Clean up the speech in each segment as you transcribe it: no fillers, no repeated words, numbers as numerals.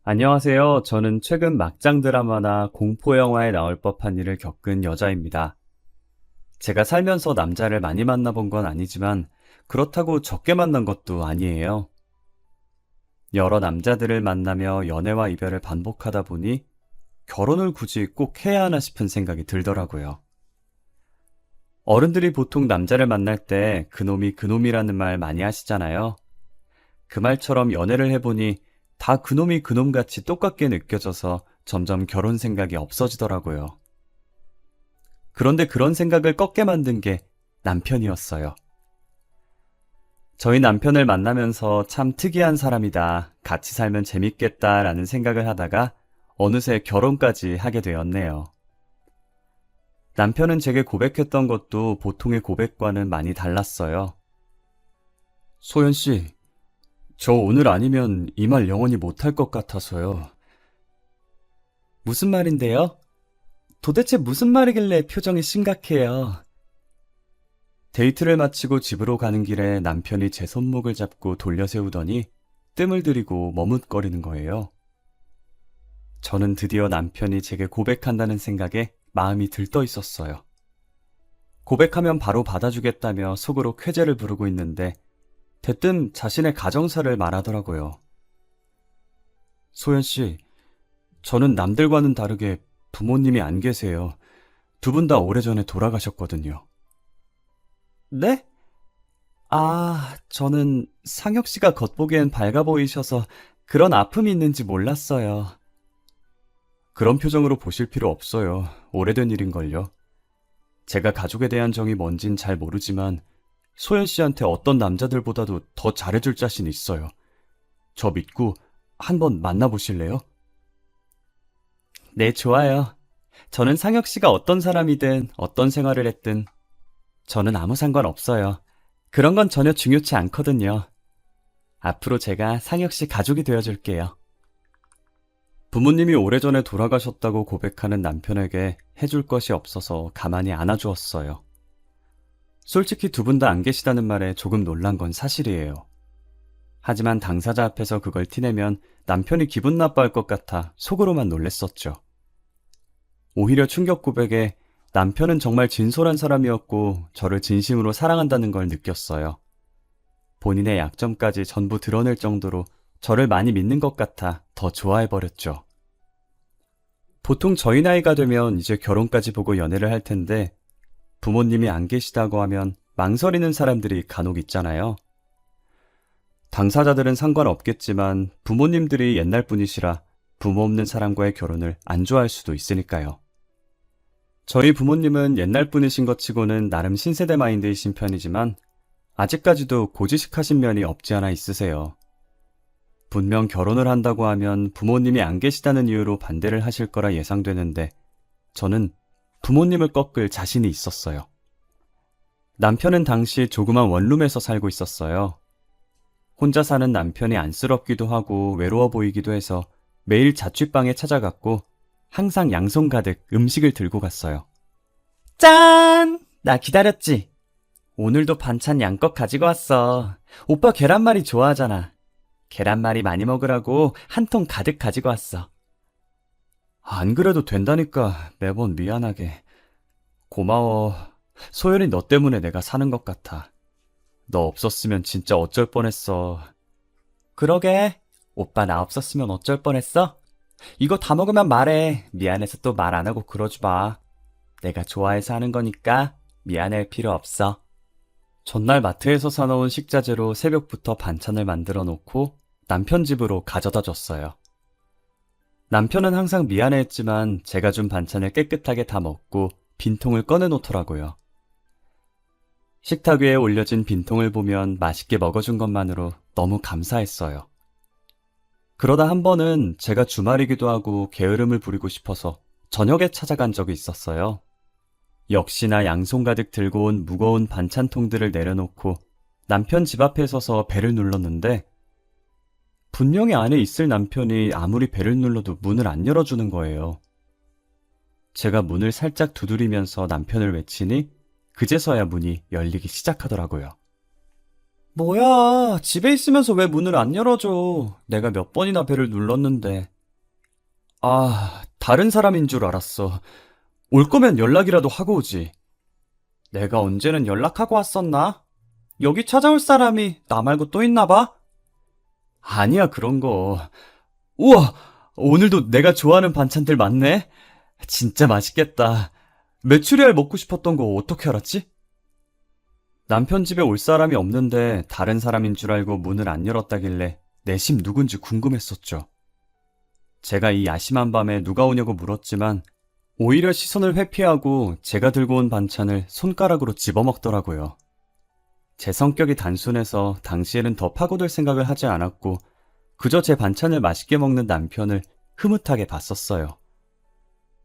안녕하세요. 저는 최근 막장 드라마나 공포 영화에 나올 법한 일을 겪은 여자입니다. 제가 살면서 남자를 많이 만나본 건 아니지만 그렇다고 적게 만난 것도 아니에요. 여러 남자들을 만나며 연애와 이별을 반복하다 보니 결혼을 굳이 꼭 해야 하나 싶은 생각이 들더라고요. 어른들이 보통 남자를 만날 때 그놈이 그놈이라는 말 많이 하시잖아요. 그 말처럼 연애를 해보니 다 그놈이 그놈같이 똑같게 느껴져서 점점 결혼 생각이 없어지더라고요. 그런데 그런 생각을 꺾게 만든 게 남편이었어요. 저희 남편을 만나면서 참 특이한 사람이다, 같이 살면 재밌겠다라는 생각을 하다가 어느새 결혼까지 하게 되었네요. 남편은 제게 고백했던 것도 보통의 고백과는 많이 달랐어요. 소연 씨, 저 오늘 아니면 이 말 영원히 못할 것 같아서요. 무슨 말인데요? 도대체 무슨 말이길래 표정이 심각해요? 데이트를 마치고 집으로 가는 길에 남편이 제 손목을 잡고 돌려 세우더니 뜸을 들이고 머뭇거리는 거예요. 저는 드디어 남편이 제게 고백한다는 생각에 마음이 들떠 있었어요. 고백하면 바로 받아주겠다며 속으로 쾌재를 부르고 있는데 대뜸 자신의 가정사를 말하더라고요. 소연 씨, 저는 남들과는 다르게 부모님이 안 계세요. 두 분 다 오래전에 돌아가셨거든요. 네? 저는 상혁 씨가 겉보기엔 밝아 보이셔서 그런 아픔이 있는지 몰랐어요. 그런 표정으로 보실 필요 없어요. 오래된 일인걸요. 제가 가족에 대한 정이 뭔진 잘 모르지만 소연 씨한테 어떤 남자들보다도 더 잘해줄 자신 있어요. 저 믿고 한번 만나보실래요? 네, 좋아요. 저는 상혁 씨가 어떤 사람이든 어떤 생활을 했든 저는 아무 상관없어요. 그런 건 전혀 중요치 않거든요. 앞으로 제가 상혁 씨 가족이 되어줄게요. 부모님이 오래전에 돌아가셨다고 고백하는 남편에게 해줄 것이 없어서 가만히 안아주었어요. 솔직히 두 분 다 안 계시다는 말에 조금 놀란 건 사실이에요. 하지만 당사자 앞에서 그걸 티내면 남편이 기분 나빠할 것 같아 속으로만 놀랬었죠. 오히려 충격 고백에 남편은 정말 진솔한 사람이었고 저를 진심으로 사랑한다는 걸 느꼈어요. 본인의 약점까지 전부 드러낼 정도로 저를 많이 믿는 것 같아 더 좋아해버렸죠. 보통 저희 나이가 되면 이제 결혼까지 보고 연애를 할 텐데 부모님이 안 계시다고 하면 망설이는 사람들이 간혹 있잖아요. 당사자들은 상관없겠지만 부모님들이 옛날 분이시라 부모 없는 사람과의 결혼을 안 좋아할 수도 있으니까요. 저희 부모님은 옛날 분이신 것 치고는 나름 신세대 마인드이신 편이지만 아직까지도 고지식하신 면이 없지 않아 있으세요. 분명 결혼을 한다고 하면 부모님이 안 계시다는 이유로 반대를 하실 거라 예상되는데 저는 부모님을 꺾을 자신이 있었어요. 남편은 당시 조그만 원룸에서 살고 있었어요. 혼자 사는 남편이 안쓰럽기도 하고 외로워 보이기도 해서 매일 자취방에 찾아갔고 항상 양손 가득 음식을 들고 갔어요. 짠! 나 기다렸지? 오늘도 반찬 양껏 가지고 왔어. 오빠 계란말이 좋아하잖아. 계란말이 많이 먹으라고 한 통 가득 가지고 왔어. 안 그래도 된다니까 매번 미안하게. 고마워. 소연이 너 때문에 내가 사는 것 같아. 너 없었으면 진짜 어쩔 뻔했어. 그러게. 오빠 나 없었으면 어쩔 뻔했어? 이거 다 먹으면 말해. 미안해서 또 말 안 하고 그러지 마. 내가 좋아해서 하는 거니까 미안할 필요 없어. 전날 마트에서 사놓은 식자재로 새벽부터 반찬을 만들어 놓고 남편 집으로 가져다 줬어요. 남편은 항상 미안해했지만 제가 준 반찬을 깨끗하게 다 먹고 빈통을 꺼내 놓더라고요. 식탁 위에 올려진 빈통을 보면 맛있게 먹어준 것만으로 너무 감사했어요. 그러다 한 번은 제가 주말이기도 하고 게으름을 부리고 싶어서 저녁에 찾아간 적이 있었어요. 역시나 양손 가득 들고 온 무거운 반찬통들을 내려놓고 남편 집 앞에 서서 벨을 눌렀는데 분명히 안에 있을 남편이 아무리 벨을 눌러도 문을 안 열어주는 거예요. 제가 문을 살짝 두드리면서 남편을 외치니 그제서야 문이 열리기 시작하더라고요. 뭐야, 집에 있으면서 왜 문을 안 열어줘? 내가 몇 번이나 벨을 눌렀는데. 다른 사람인 줄 알았어. 올 거면 연락이라도 하고 오지. 내가 언제는 연락하고 왔었나? 여기 찾아올 사람이 나 말고 또 있나 봐? 아니야, 그런 거. 우와! 오늘도 내가 좋아하는 반찬들 많네? 진짜 맛있겠다. 메추리알 먹고 싶었던 거 어떻게 알았지? 남편 집에 올 사람이 없는데 다른 사람인 줄 알고 문을 안 열었다길래 내심 누군지 궁금했었죠. 제가 이 야심한 밤에 누가 오냐고 물었지만 오히려 시선을 회피하고 제가 들고 온 반찬을 손가락으로 집어먹더라고요. 제 성격이 단순해서 당시에는 더 파고들 생각을 하지 않았고 그저 제 반찬을 맛있게 먹는 남편을 흐뭇하게 봤었어요.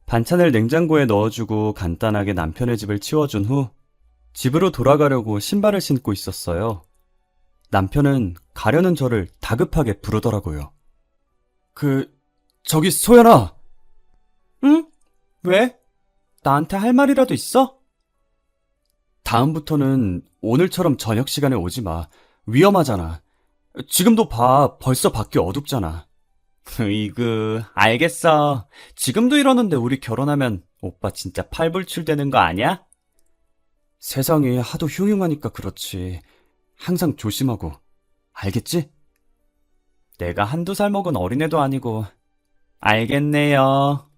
반찬을 냉장고에 넣어주고 간단하게 남편의 집을 치워준 후 집으로 돌아가려고 신발을 신고 있었어요. 남편은 가려는 저를 다급하게 부르더라고요. 저기 소연아! 응? 왜? 나한테 할 말이라도 있어? 다음부터는 오늘처럼 저녁 시간에 오지 마. 위험하잖아. 지금도 봐. 벌써 밖이 어둡잖아. 으이그, 알겠어. 지금도 이러는데 우리 결혼하면 오빠 진짜 팔불출되는 거 아니야? 세상이 하도 흉흉하니까 그렇지. 항상 조심하고. 알겠지? 내가 한두 살 먹은 어린애도 아니고. 알겠네요.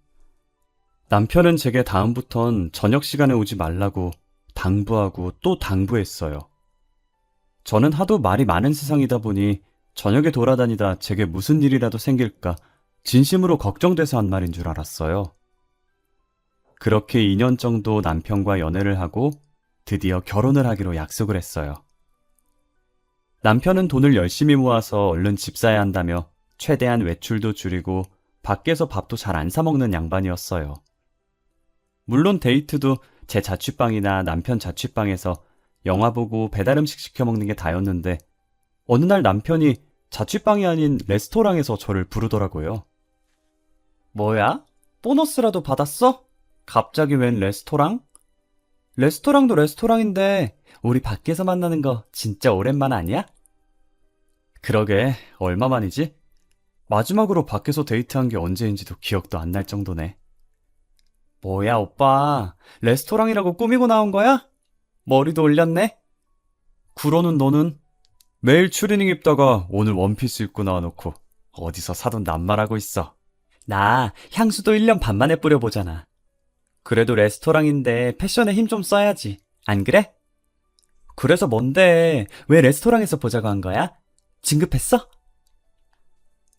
남편은 제게 다음부턴 저녁 시간에 오지 말라고 당부하고 또 당부했어요. 저는 하도 말이 많은 세상이다 보니 저녁에 돌아다니다 제게 무슨 일이라도 생길까 진심으로 걱정돼서 한 말인 줄 알았어요. 그렇게 2년 정도 남편과 연애를 하고 드디어 결혼을 하기로 약속을 했어요. 남편은 돈을 열심히 모아서 얼른 집 사야 한다며 최대한 외출도 줄이고 밖에서 밥도 잘 안 사 먹는 양반이었어요. 물론 데이트도 제 자취방이나 남편 자취방에서 영화 보고 배달 음식 시켜 먹는 게 다였는데 어느 날 남편이 자취방이 아닌 레스토랑에서 저를 부르더라고요. 뭐야? 보너스라도 받았어? 갑자기 웬 레스토랑? 레스토랑도 레스토랑인데 우리 밖에서 만나는 거 진짜 오랜만 아니야? 그러게, 얼마만이지? 마지막으로 밖에서 데이트한 게 언제인지도 기억도 안 날 정도네. 뭐야, 오빠. 레스토랑이라고 꾸미고 나온 거야? 머리도 올렸네? 그러는 너는 매일 추리닝 입다가 오늘 원피스 입고 나와놓고 어디서 사돈 낱말하고 있어. 나 향수도 1년 반 만에 뿌려보잖아. 그래도 레스토랑인데 패션에 힘 좀 써야지. 안 그래? 그래서 뭔데? 왜 레스토랑에서 보자고 한 거야? 진급했어?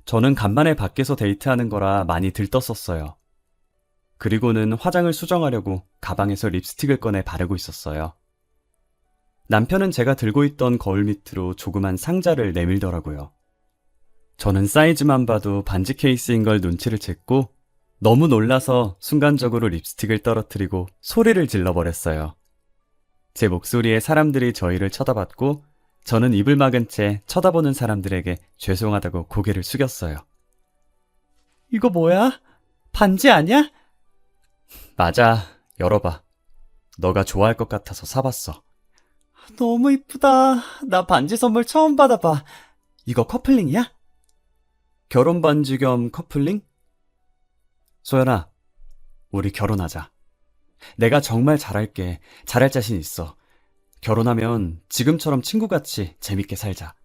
저는 간만에 밖에서 데이트하는 거라 많이 들떴었어요. 그리고는 화장을 수정하려고 가방에서 립스틱을 꺼내 바르고 있었어요. 남편은 제가 들고 있던 거울 밑으로 조그만 상자를 내밀더라고요. 저는 사이즈만 봐도 반지 케이스인 걸 눈치를 챘고 너무 놀라서 순간적으로 립스틱을 떨어뜨리고 소리를 질러버렸어요. 제 목소리에 사람들이 저희를 쳐다봤고 저는 입을 막은 채 쳐다보는 사람들에게 죄송하다고 고개를 숙였어요. 이거 뭐야? 반지 아니야? 맞아, 열어봐. 너가 좋아할 것 같아서 사봤어. 너무 이쁘다. 나 반지 선물 처음 받아봐. 이거 커플링이야? 결혼 반지 겸 커플링? 소연아, 우리 결혼하자. 내가 정말 잘할게. 잘할 자신 있어. 결혼하면 지금처럼 친구같이 재밌게 살자.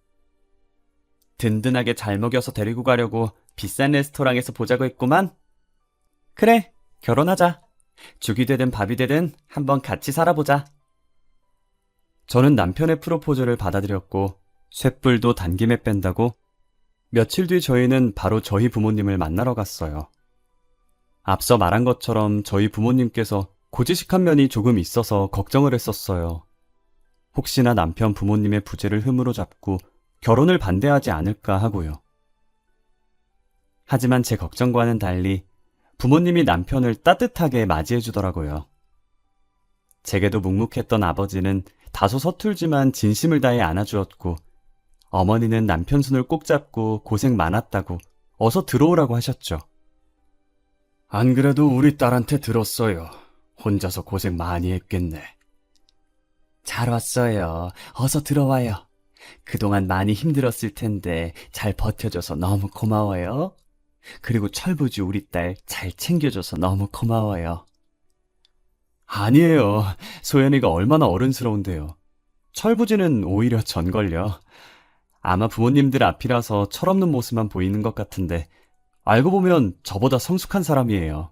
든든하게 잘 먹여서 데리고 가려고 비싼 레스토랑에서 보자고 했구만. 그래, 결혼하자. 죽이 되든 밥이 되든 한번 같이 살아보자. 저는 남편의 프로포즈를 받아들였고 쇳불도 단김에 뺀다고 며칠 뒤 저희는 바로 저희 부모님을 만나러 갔어요. 앞서 말한 것처럼 저희 부모님께서 고지식한 면이 조금 있어서 걱정을 했었어요. 혹시나 남편 부모님의 부재를 흠으로 잡고 결혼을 반대하지 않을까 하고요. 하지만 제 걱정과는 달리 부모님이 남편을 따뜻하게 맞이해 주더라고요. 제게도 묵묵했던 아버지는 다소 서툴지만 진심을 다해 안아주었고 어머니는 남편 손을 꼭 잡고 고생 많았다고 어서 들어오라고 하셨죠. 안 그래도 우리 딸한테 들었어요. 혼자서 고생 많이 했겠네. 잘 왔어요. 어서 들어와요. 그동안 많이 힘들었을 텐데 잘 버텨줘서 너무 고마워요. 그리고 철부지 우리 딸 잘 챙겨줘서 너무 고마워요. 아니에요. 소연이가 얼마나 어른스러운데요. 철부지는 오히려 전걸요. 아마 부모님들 앞이라서 철없는 모습만 보이는 것 같은데 알고 보면 저보다 성숙한 사람이에요.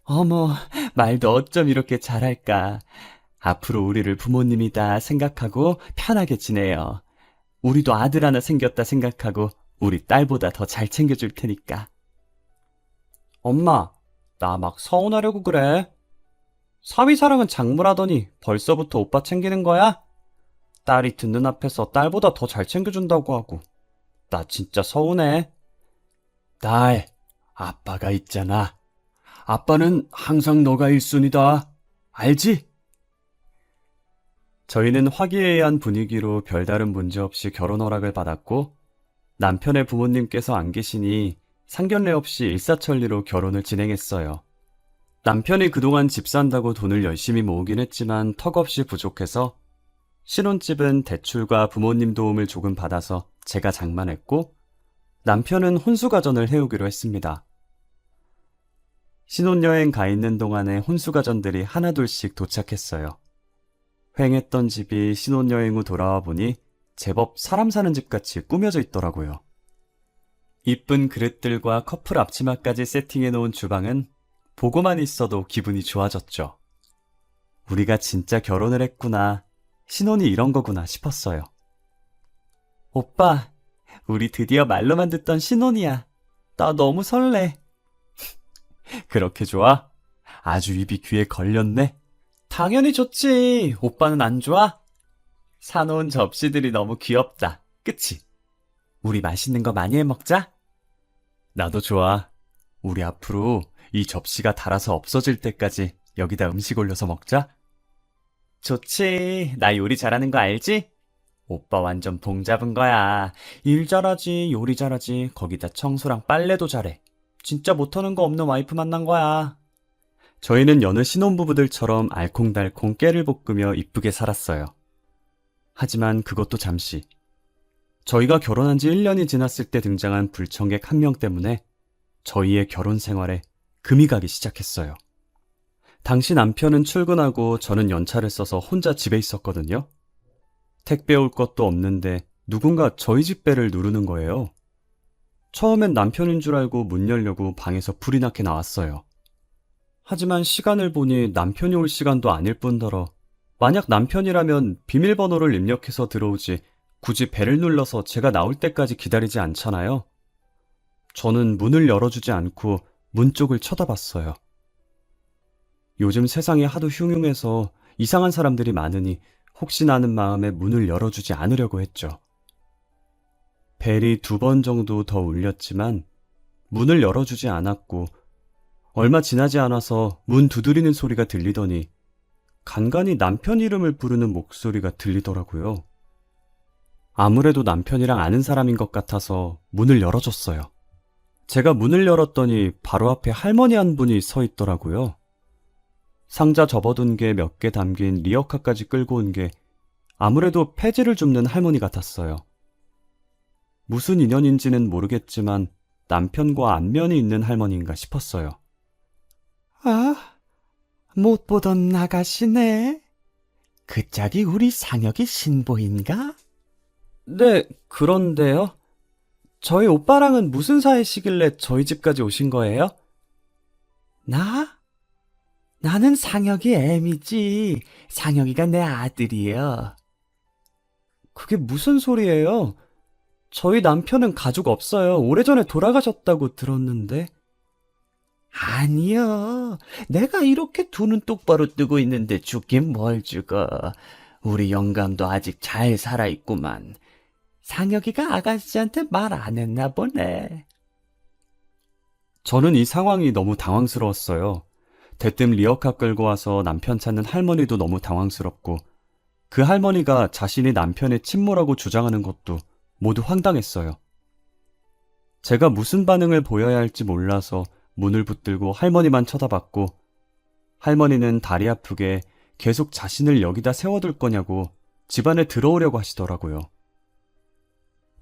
어머, 말도 어쩜 이렇게 잘할까. 앞으로 우리를 부모님이다 생각하고 편하게 지내요. 우리도 아들 하나 생겼다 생각하고 우리 딸보다 더 잘 챙겨줄 테니까. 엄마, 나 막 서운하려고 그래. 사위사랑은 작물하더니 벌써부터 오빠 챙기는 거야? 딸이 듣는 앞에서 딸보다 더 잘 챙겨준다고 하고. 나 진짜 서운해. 딸, 아빠가 있잖아. 아빠는 항상 너가 1순위다. 알지? 저희는 화기애애한 분위기로 별다른 문제 없이 결혼 허락을 받았고 남편의 부모님께서 안 계시니 상견례 없이 일사천리로 결혼을 진행했어요. 남편이 그동안 집 산다고 돈을 열심히 모으긴 했지만 턱없이 부족해서 신혼집은 대출과 부모님 도움을 조금 받아서 제가 장만했고 남편은 혼수가전을 해오기로 했습니다. 신혼여행 가 있는 동안에 혼수가전들이 하나둘씩 도착했어요. 휑했던 집이 신혼여행 후 돌아와 보니 제법 사람 사는 집같이 꾸며져 있더라고요. 이쁜 그릇들과 커플 앞치마까지 세팅해 놓은 주방은 보고만 있어도 기분이 좋아졌죠. 우리가 진짜 결혼을 했구나, 신혼이 이런 거구나 싶었어요. 오빠, 우리 드디어 말로만 듣던 신혼이야. 나 너무 설레. 그렇게 좋아? 아주 입이 귀에 걸렸네. 당연히 좋지. 오빠는 안 좋아? 사놓은 접시들이 너무 귀엽다. 그치? 우리 맛있는 거 많이 해 먹자. 나도 좋아. 우리 앞으로 이 접시가 닳아서 없어질 때까지 여기다 음식 올려서 먹자. 좋지. 나 요리 잘하는 거 알지? 오빠 완전 봉 잡은 거야. 일 잘하지, 요리 잘하지, 거기다 청소랑 빨래도 잘해. 진짜 못하는 거 없는 와이프 만난 거야. 저희는 여느 신혼부부들처럼 알콩달콩 깨를 볶으며 이쁘게 살았어요. 하지만 그것도 잠시. 저희가 결혼한 지 1년이 지났을 때 등장한 불청객 한 명 때문에 저희의 결혼 생활에 금이 가기 시작했어요. 당시 남편은 출근하고 저는 연차를 써서 혼자 집에 있었거든요. 택배 올 것도 없는데 누군가 저희 집 배를 누르는 거예요. 처음엔 남편인 줄 알고 문 열려고 방에서 불이 나게 나왔어요. 하지만 시간을 보니 남편이 올 시간도 아닐 뿐더러 만약 남편이라면 비밀번호를 입력해서 들어오지 굳이 배를 눌러서 제가 나올 때까지 기다리지 않잖아요. 저는 문을 열어주지 않고 문 쪽을 쳐다봤어요. 요즘 세상이 하도 흉흉해서 이상한 사람들이 많으니 혹시나 하는 마음에 문을 열어주지 않으려고 했죠. 벨이 2번 정도 더 울렸지만 문을 열어주지 않았고 얼마 지나지 않아서 문 두드리는 소리가 들리더니 간간히 남편 이름을 부르는 목소리가 들리더라고요. 아무래도 남편이랑 아는 사람인 것 같아서 문을 열어줬어요. 제가 문을 열었더니 바로 앞에 할머니 한 분이 서 있더라고요. 상자 접어둔 게 몇 개 담긴 리어카까지 끌고 온 게 아무래도 폐지를 줍는 할머니 같았어요. 무슨 인연인지는 모르겠지만 남편과 안면이 있는 할머니인가 싶었어요. 아, 못 보던 아가씨네. 그 짝이 우리 상혁이 신보인가? 네, 그런데요. 저희 오빠랑은 무슨 사이시길래 저희 집까지 오신 거예요? 나? 나는 상혁이 애미지. 상혁이가 내 아들이에요. 그게 무슨 소리예요? 저희 남편은 가족 없어요. 오래전에 돌아가셨다고 들었는데. 아니요. 내가 이렇게 두 눈 똑바로 뜨고 있는데 죽긴 뭘 죽어. 우리 영감도 아직 잘 살아있구만. 상혁이가 아가씨한테 말 안 했나 보네. 저는 이 상황이 너무 당황스러웠어요. 대뜸 리어카 끌고 와서 남편 찾는 할머니도 너무 당황스럽고 그 할머니가 자신이 남편의 친모라고 주장하는 것도 모두 황당했어요. 제가 무슨 반응을 보여야 할지 몰라서 문을 붙들고 할머니만 쳐다봤고 할머니는 다리 아프게 계속 자신을 여기다 세워둘 거냐고 집 안에 들어오려고 하시더라고요.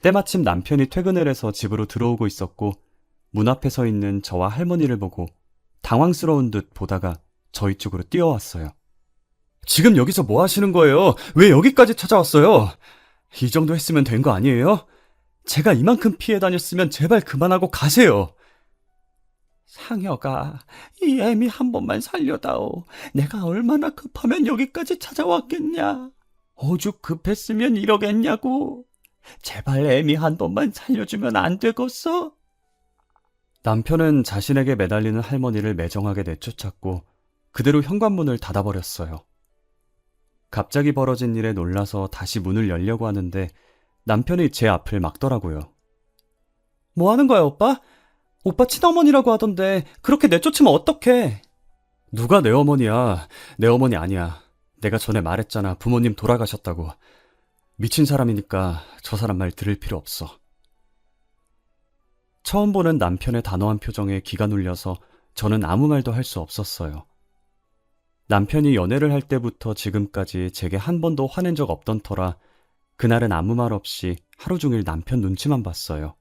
때마침 남편이 퇴근을 해서 집으로 들어오고 있었고 문 앞에 서 있는 저와 할머니를 보고 당황스러운 듯 보다가 저희 쪽으로 뛰어왔어요. 지금 여기서 뭐 하시는 거예요? 왜 여기까지 찾아왔어요? 이 정도 했으면 된 거 아니에요? 제가 이만큼 피해 다녔으면 제발 그만하고 가세요. 상혁아, 이 애미 한 번만 살려다오. 내가 얼마나 급하면 여기까지 찾아왔겠냐. 오죽 급했으면 이러겠냐고. 제발 애미 한 번만 살려주면 안 되겠어? 남편은 자신에게 매달리는 할머니를 매정하게 내쫓았고 그대로 현관문을 닫아버렸어요. 갑자기 벌어진 일에 놀라서 다시 문을 열려고 하는데 남편이 제 앞을 막더라고요. 뭐 하는 거야, 오빠? 오빠 친어머니라고 하던데 그렇게 내쫓으면 어떡해? 누가 내 어머니야? 내 어머니 아니야. 내가 전에 말했잖아. 부모님 돌아가셨다고. 미친 사람이니까 저 사람 말 들을 필요 없어. 처음 보는 남편의 단호한 표정에 기가 눌려서 저는 아무 말도 할 수 없었어요. 남편이 연애를 할 때부터 지금까지 제게 한 번도 화낸 적 없던 터라 그날은 아무 말 없이 하루 종일 남편 눈치만 봤어요.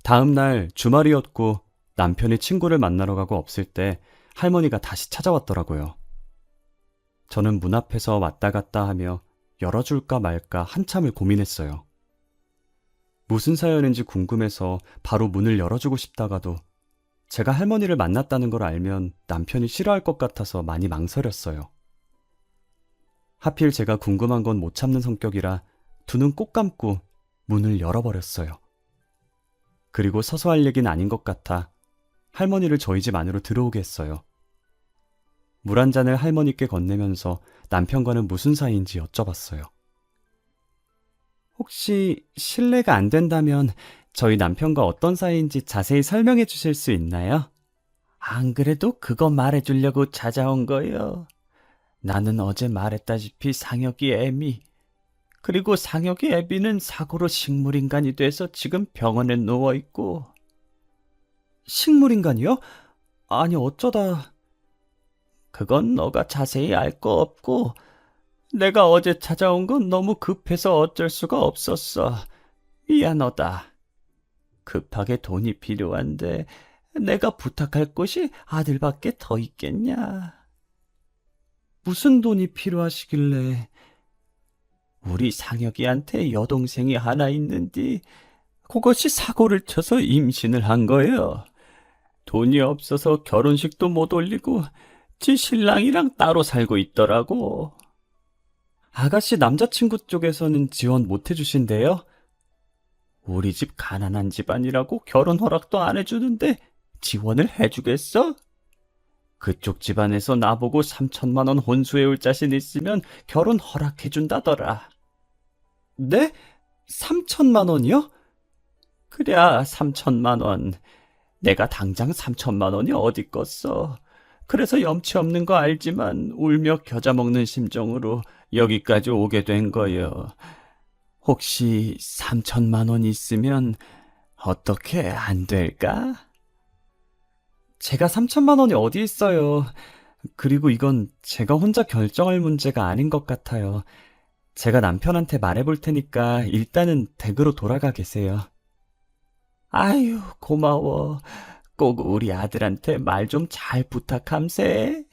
다음 날 주말이었고 남편이 친구를 만나러 가고 없을 때 할머니가 다시 찾아왔더라고요. 저는 문 앞에서 왔다 갔다 하며 열어줄까 말까 한참을 고민했어요. 무슨 사연인지 궁금해서 바로 문을 열어주고 싶다가도 제가 할머니를 만났다는 걸 알면 남편이 싫어할 것 같아서 많이 망설였어요. 하필 제가 궁금한 건 못 참는 성격이라 두 눈 꼭 감고 문을 열어버렸어요. 그리고 서서 할 얘기는 아닌 것 같아 할머니를 저희 집 안으로 들어오게 했어요. 물 한 잔을 할머니께 건네면서 남편과는 무슨 사이인지 여쭤봤어요. 혹시 실례가 안 된다면 저희 남편과 어떤 사이인지 자세히 설명해 주실 수 있나요? 안 그래도 그거 말해주려고 찾아온 거요. 나는 어제 말했다시피 상혁이 애미, 그리고 상혁이 애비는 사고로 식물인간이 돼서 지금 병원에 누워있고. 식물인간이요? 아니 어쩌다. 그건 너가 자세히 알 거 없고 내가 어제 찾아온 건 너무 급해서 어쩔 수가 없었어. 미안하다. 급하게 돈이 필요한데 내가 부탁할 곳이 아들밖에 더 있겠냐. 무슨 돈이 필요하시길래. 우리 상혁이한테 여동생이 하나 있는데 그것이 사고를 쳐서 임신을 한 거예요. 돈이 없어서 결혼식도 못 올리고 지 신랑이랑 따로 살고 있더라고. 아가씨 남자친구 쪽에서는 지원 못 해주신대요? 우리 집 가난한 집안이라고 결혼 허락도 안 해주는데 지원을 해주겠어? 그쪽 집안에서 나보고 3천만 원 혼수해올 자신 있으면 결혼 허락해준다더라. 네? 3천만 원이요? 그래, 3천만 원. 내가 당장 3천만 원이 어디 껐어. 그래서 염치 없는 거 알지만 울며 겨자 먹는 심정으로 여기까지 오게 된 거요. 혹시 3천만 원 있으면 어떻게 안 될까? 제가 3천만 원이 어디 있어요. 그리고 이건 제가 혼자 결정할 문제가 아닌 것 같아요. 제가 남편한테 말해볼 테니까 일단은 댁으로 돌아가 계세요. 아유, 고마워. 꼭 우리 아들한테 말 좀 잘 부탁함세.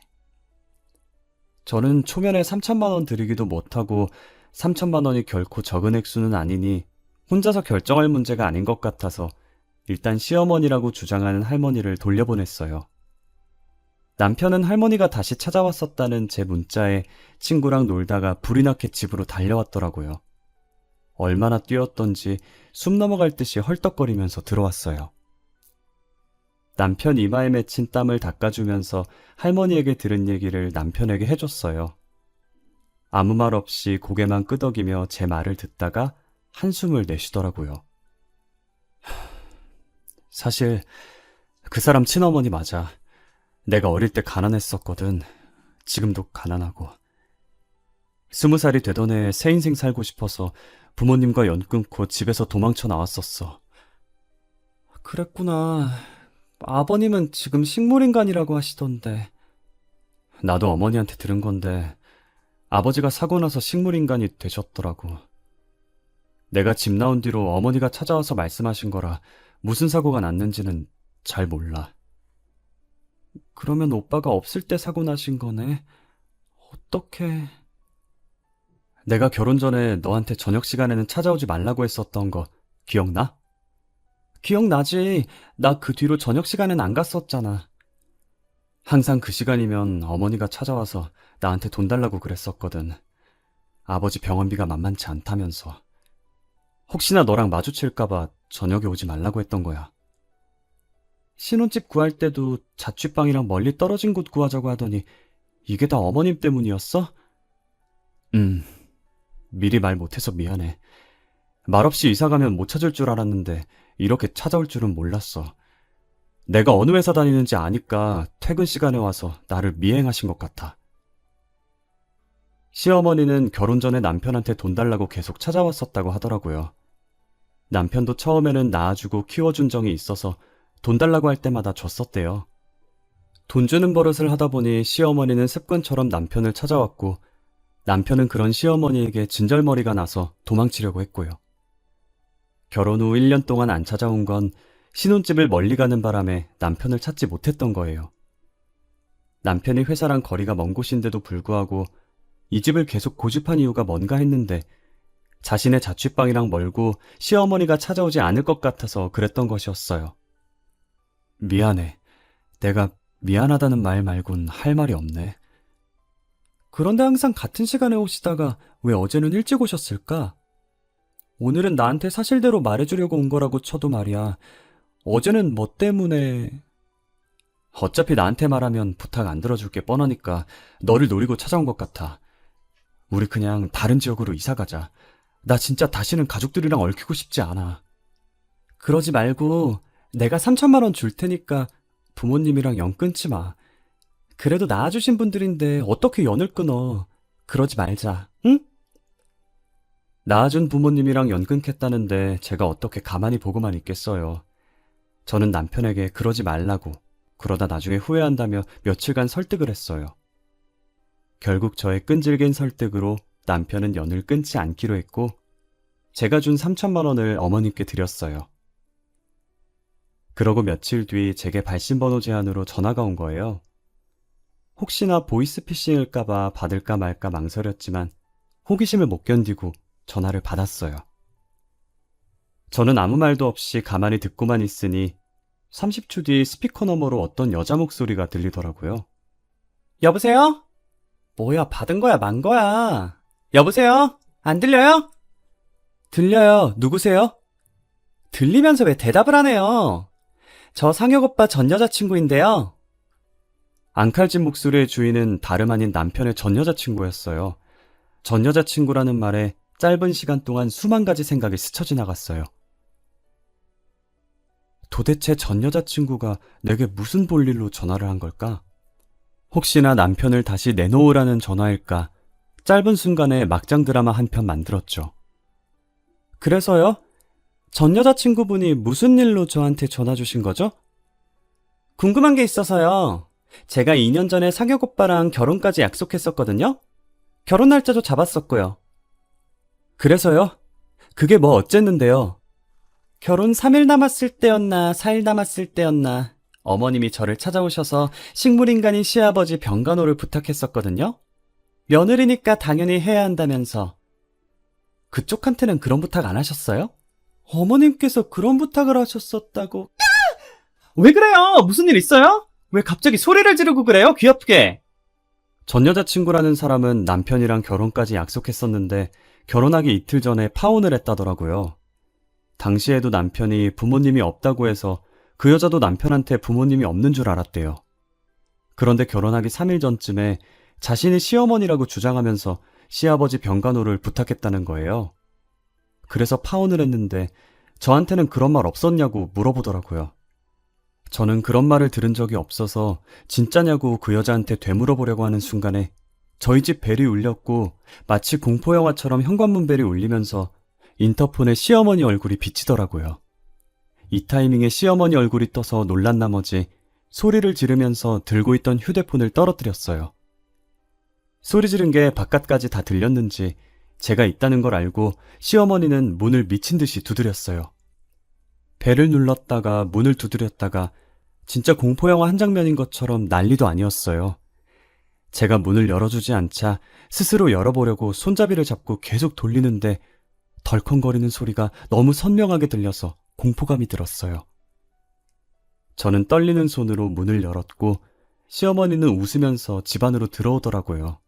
저는 초면에 3천만 원 드리기도 못하고 3천만 원이 결코 적은 액수는 아니니 혼자서 결정할 문제가 아닌 것 같아서 일단 시어머니라고 주장하는 할머니를 돌려보냈어요. 남편은 할머니가 다시 찾아왔었다는 제 문자에 친구랑 놀다가 불이 나게 집으로 달려왔더라고요. 얼마나 뛰었던지 숨 넘어갈 듯이 헐떡거리면서 들어왔어요. 남편 이마에 맺힌 땀을 닦아주면서 할머니에게 들은 얘기를 남편에게 해줬어요. 아무 말 없이 고개만 끄덕이며 제 말을 듣다가 한숨을 내쉬더라고요. 사실 그 사람 친어머니 맞아. 내가 어릴 때 가난했었거든. 지금도 가난하고. 20살이 되던 해에 새 인생 살고 싶어서 부모님과 연 끊고 집에서 도망쳐 나왔었어. 그랬구나. 아버님은 지금 식물인간이라고 하시던데. 나도 어머니한테 들은 건데 아버지가 사고 나서 식물인간이 되셨더라고. 내가 집 나온 뒤로 어머니가 찾아와서 말씀하신 거라 무슨 사고가 났는지는 잘 몰라. 그러면 오빠가 없을 때 사고 나신 거네. 어떡해. 내가 결혼 전에 너한테 저녁 시간에는 찾아오지 말라고 했었던 거 기억나? 기억나지. 나 그 뒤로 저녁 시간엔 안 갔었잖아. 항상 그 시간이면 어머니가 찾아와서 나한테 돈 달라고 그랬었거든. 아버지 병원비가 만만치 않다면서. 혹시나 너랑 마주칠까봐 저녁에 오지 말라고 했던 거야. 신혼집 구할 때도 자취방이랑 멀리 떨어진 곳 구하자고 하더니 이게 다 어머님 때문이었어? 미리 말 못해서 미안해. 말없이 이사 가면 못 찾을 줄 알았는데 이렇게 찾아올 줄은 몰랐어. 내가 어느 회사 다니는지 아니까 퇴근 시간에 와서 나를 미행하신 것 같아. 시어머니는 결혼 전에 남편한테 돈 달라고 계속 찾아왔었다고 하더라고요. 남편도 처음에는 낳아주고 키워준 정이 있어서 돈 달라고 할 때마다 줬었대요. 돈 주는 버릇을 하다 보니 시어머니는 습관처럼 남편을 찾아왔고 남편은 그런 시어머니에게 진절머리가 나서 도망치려고 했고요. 결혼 후 1년 동안 안 찾아온 건 신혼집을 멀리 가는 바람에 남편을 찾지 못했던 거예요. 남편이 회사랑 거리가 먼 곳인데도 불구하고 이 집을 계속 고집한 이유가 뭔가 했는데 자신의 자취방이랑 멀고 시어머니가 찾아오지 않을 것 같아서 그랬던 것이었어요. 미안해. 내가 미안하다는 말 말곤 할 말이 없네. 그런데 항상 같은 시간에 오시다가 왜 어제는 일찍 오셨을까? 오늘은 나한테 사실대로 말해주려고 온 거라고 쳐도 말이야. 어제는 뭐 때문에... 어차피 나한테 말하면 부탁 안 들어줄 게 뻔하니까 너를 노리고 찾아온 것 같아. 우리 그냥 다른 지역으로 이사 가자. 나 진짜 다시는 가족들이랑 얽히고 싶지 않아. 그러지 말고 내가 3천만 원 줄 테니까 부모님이랑 연 끊지 마. 그래도 낳아주신 분들인데 어떻게 연을 끊어. 그러지 말자, 응? 낳아준 부모님이랑 연 끊겠다는데 제가 어떻게 가만히 보고만 있겠어요. 저는 남편에게 그러지 말라고, 그러다 나중에 후회한다며 며칠간 설득을 했어요. 결국 저의 끈질긴 설득으로 남편은 연을 끊지 않기로 했고 제가 준 3천만 원을 어머님께 드렸어요. 그러고 며칠 뒤 제게 발신번호 제안으로 전화가 온 거예요. 혹시나 보이스피싱일까봐 받을까 말까 망설였지만 호기심을 못 견디고 전화를 받았어요. 저는 아무 말도 없이 가만히 듣고만 있으니 30초 뒤 스피커 너머로 어떤 여자 목소리가 들리더라고요. 여보세요? 뭐야, 받은 거야, 만 거야? 여보세요? 안 들려요? 들려요. 누구세요? 들리면서 왜 대답을 하네요? 저 상혁 오빠 전 여자친구인데요. 앙칼진 목소리의 주인은 다름 아닌 남편의 전 여자친구였어요. 전 여자친구라는 말에 짧은 시간 동안 수만 가지 생각이 스쳐 지나갔어요. 도대체 전 여자친구가 내게 무슨 볼일로 전화를 한 걸까? 혹시나 남편을 다시 내놓으라는 전화일까? 짧은 순간에 막장 드라마 한 편 만들었죠. 그래서요? 전 여자친구분이 무슨 일로 저한테 전화 주신 거죠? 궁금한 게 있어서요. 제가 2년 전에 상혁 오빠랑 결혼까지 약속했었거든요. 결혼 날짜도 잡았었고요. 그래서요? 그게 뭐 어쨌는데요? 결혼 3일 남았을 때였나 4일 남았을 때였나 어머님이 저를 찾아오셔서 식물인간인 시아버지 병간호를 부탁했었거든요. 며느리니까 당연히 해야 한다면서. 그쪽한테는 그런 부탁 안 하셨어요? 어머님께서 그런 부탁을 하셨었다고. 왜 그래요? 무슨 일 있어요? 왜 갑자기 소리를 지르고 그래요? 귀 아프게. 전 여자친구라는 사람은 남편이랑 결혼까지 약속했었는데 결혼하기 이틀 전에 파혼을 했다더라고요. 당시에도 남편이 부모님이 없다고 해서 그 여자도 남편한테 부모님이 없는 줄 알았대요. 그런데 결혼하기 3일 전쯤에 자신이 시어머니라고 주장하면서 시아버지 병간호를 부탁했다는 거예요. 그래서 파혼을 했는데 저한테는 그런 말 없었냐고 물어보더라고요. 저는 그런 말을 들은 적이 없어서 진짜냐고 그 여자한테 되물어보려고 하는 순간에 저희 집 벨이 울렸고 마치 공포영화처럼 현관문 벨이 울리면서 인터폰에 시어머니 얼굴이 비치더라고요. 이 타이밍에 시어머니 얼굴이 떠서 놀란 나머지 소리를 지르면서 들고 있던 휴대폰을 떨어뜨렸어요. 소리 지른 게 바깥까지 다 들렸는지 제가 있다는 걸 알고 시어머니는 문을 미친 듯이 두드렸어요. 배를 눌렀다가 문을 두드렸다가 진짜 공포영화 한 장면인 것처럼 난리도 아니었어요. 제가 문을 열어주지 않자 스스로 열어보려고 손잡이를 잡고 계속 돌리는데 덜컹거리는 소리가 너무 선명하게 들려서 공포감이 들었어요. 저는 떨리는 손으로 문을 열었고 시어머니는 웃으면서 집 안으로 들어오더라고요.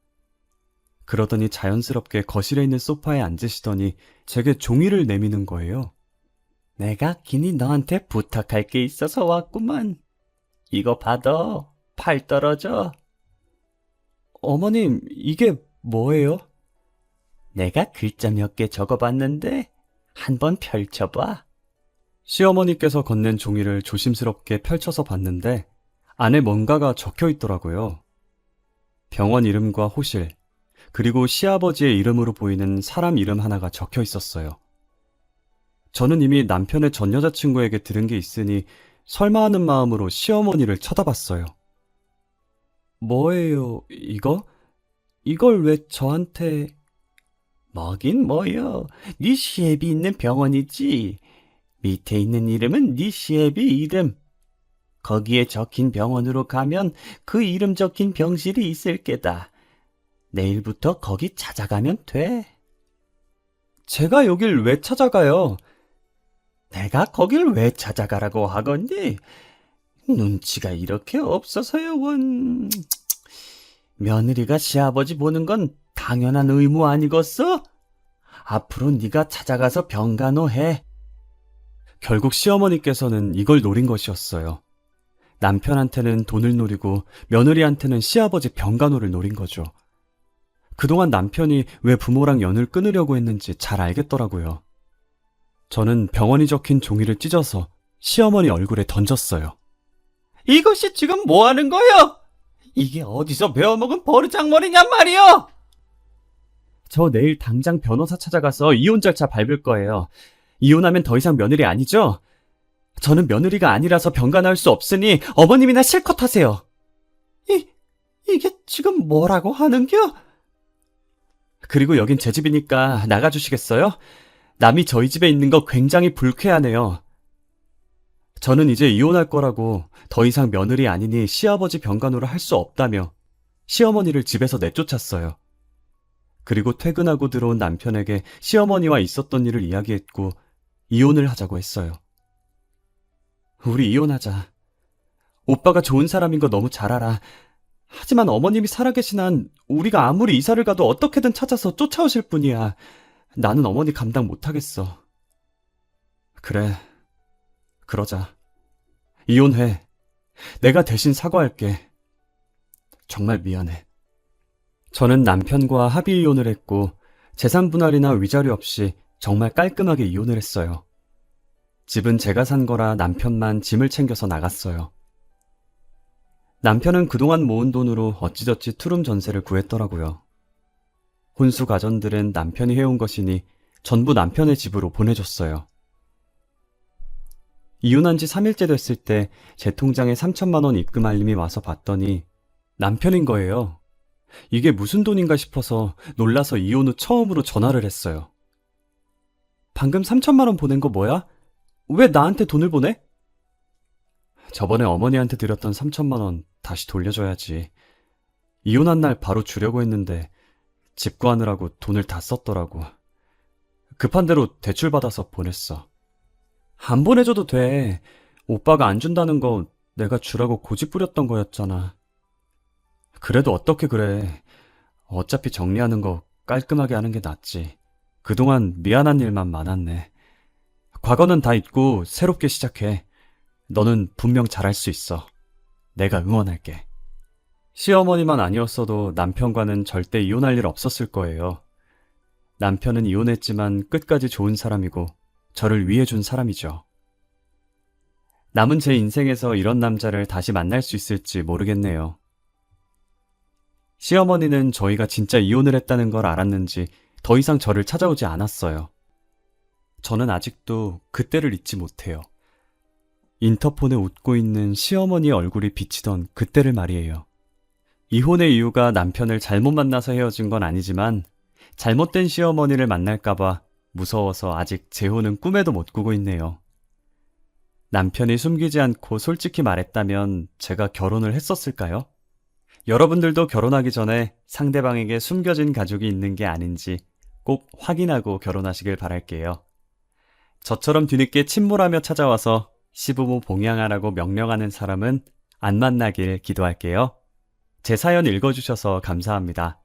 그러더니 자연스럽게 거실에 있는 소파에 앉으시더니 제게 종이를 내미는 거예요. 내가 긴히 너한테 부탁할 게 있어서 왔구만. 이거 받아. 팔 떨어져. 어머님, 이게 뭐예요? 내가 글자 몇 개 적어봤는데 한번 펼쳐봐. 시어머니께서 건넨 종이를 조심스럽게 펼쳐서 봤는데 안에 뭔가가 적혀 있더라고요. 병원 이름과 호실, 그리고 시아버지의 이름으로 보이는 사람 이름 하나가 적혀 있었어요. 저는 이미 남편의 전 여자친구에게 들은 게 있으니 설마 하는 마음으로 시어머니를 쳐다봤어요. 뭐예요, 이거? 이걸 왜 저한테... 뭐긴 뭐요. 네 시애비 있는 병원이지. 밑에 있는 이름은 네 시애비 이름. 거기에 적힌 병원으로 가면 그 이름 적힌 병실이 있을 게다. 내일부터 거기 찾아가면 돼. 제가 여길 왜 찾아가요? 내가 거길 왜 찾아가라고 하건디? 눈치가 이렇게 없어서요, 원. 며느리가 시아버지 보는 건 당연한 의무 아니겠어? 앞으로 네가 찾아가서 병간호해. 결국 시어머니께서는 이걸 노린 것이었어요. 남편한테는 돈을 노리고 며느리한테는 시아버지 병간호를 노린 거죠. 그동안 남편이 왜 부모랑 연을 끊으려고 했는지 잘 알겠더라고요. 저는 병원이 적힌 종이를 찢어서 시어머니 얼굴에 던졌어요. 이것이 지금 뭐 하는 거요? 이게 어디서 배워먹은 버르장머리냔 말이요? 저 내일 당장 변호사 찾아가서 이혼 절차 밟을 거예요. 이혼하면 더 이상 며느리 아니죠? 저는 며느리가 아니라서 병간호할 수 없으니 어머님이나 실컷 하세요. 이게 지금 뭐라고 하는겨? 그리고 여긴 제 집이니까 나가주시겠어요? 남이 저희 집에 있는 거 굉장히 불쾌하네요. 저는 이제 이혼할 거라고 더 이상 며느리 아니니 시아버지 병간호를 할 수 없다며 시어머니를 집에서 내쫓았어요. 그리고 퇴근하고 들어온 남편에게 시어머니와 있었던 일을 이야기했고 이혼을 하자고 했어요. 우리 이혼하자. 오빠가 좋은 사람인 거 너무 잘 알아. 하지만 어머님이 살아계신 한 우리가 아무리 이사를 가도 어떻게든 찾아서 쫓아오실 뿐이야. 나는 어머니 감당 못하겠어. 그래, 그러자. 이혼해. 내가 대신 사과할게. 정말 미안해. 저는 남편과 합의 이혼을 했고 재산 분할이나 위자료 없이 정말 깔끔하게 이혼을 했어요. 집은 제가 산 거라 남편만 짐을 챙겨서 나갔어요. 남편은 그동안 모은 돈으로 어찌저찌 투룸 전세를 구했더라고요. 혼수 가전들은 남편이 해온 것이니 전부 남편의 집으로 보내줬어요. 이혼한 지 3일째 됐을 때 제 통장에 3천만 원 입금 알림이 와서 봤더니 남편인 거예요. 이게 무슨 돈인가 싶어서 놀라서 이혼 후 처음으로 전화를 했어요. 방금 3천만 원 보낸 거 뭐야? 왜 나한테 돈을 보내? 저번에 어머니한테 드렸던 3천만 원 다시 돌려줘야지. 이혼한 날 바로 주려고 했는데 집 구하느라고 돈을 다 썼더라고. 급한 대로 대출받아서 보냈어. 안 보내줘도 돼. 오빠가 안 준다는 거 내가 주라고 고집 부렸던 거였잖아. 그래도 어떻게 그래. 어차피 정리하는 거 깔끔하게 하는 게 낫지. 그동안 미안한 일만 많았네. 과거는 다 잊고 새롭게 시작해. 너는 분명 잘할 수 있어. 내가 응원할게. 시어머니만 아니었어도 남편과는 절대 이혼할 일 없었을 거예요. 남편은 이혼했지만 끝까지 좋은 사람이고 저를 위해준 사람이죠. 남은 제 인생에서 이런 남자를 다시 만날 수 있을지 모르겠네요. 시어머니는 저희가 진짜 이혼을 했다는 걸 알았는지 더 이상 저를 찾아오지 않았어요. 저는 아직도 그때를 잊지 못해요. 인터폰에 웃고 있는 시어머니의 얼굴이 비치던 그때를 말이에요. 이혼의 이유가 남편을 잘못 만나서 헤어진 건 아니지만 잘못된 시어머니를 만날까봐 무서워서 아직 재혼은 꿈에도 못 꾸고 있네요. 남편이 숨기지 않고 솔직히 말했다면 제가 결혼을 했었을까요? 여러분들도 결혼하기 전에 상대방에게 숨겨진 가족이 있는 게 아닌지 꼭 확인하고 결혼하시길 바랄게요. 저처럼 뒤늦게 침몰하며 찾아와서 시부모 봉양하라고 명령하는 사람은 안 만나길 기도할게요. 제 사연 읽어주셔서 감사합니다.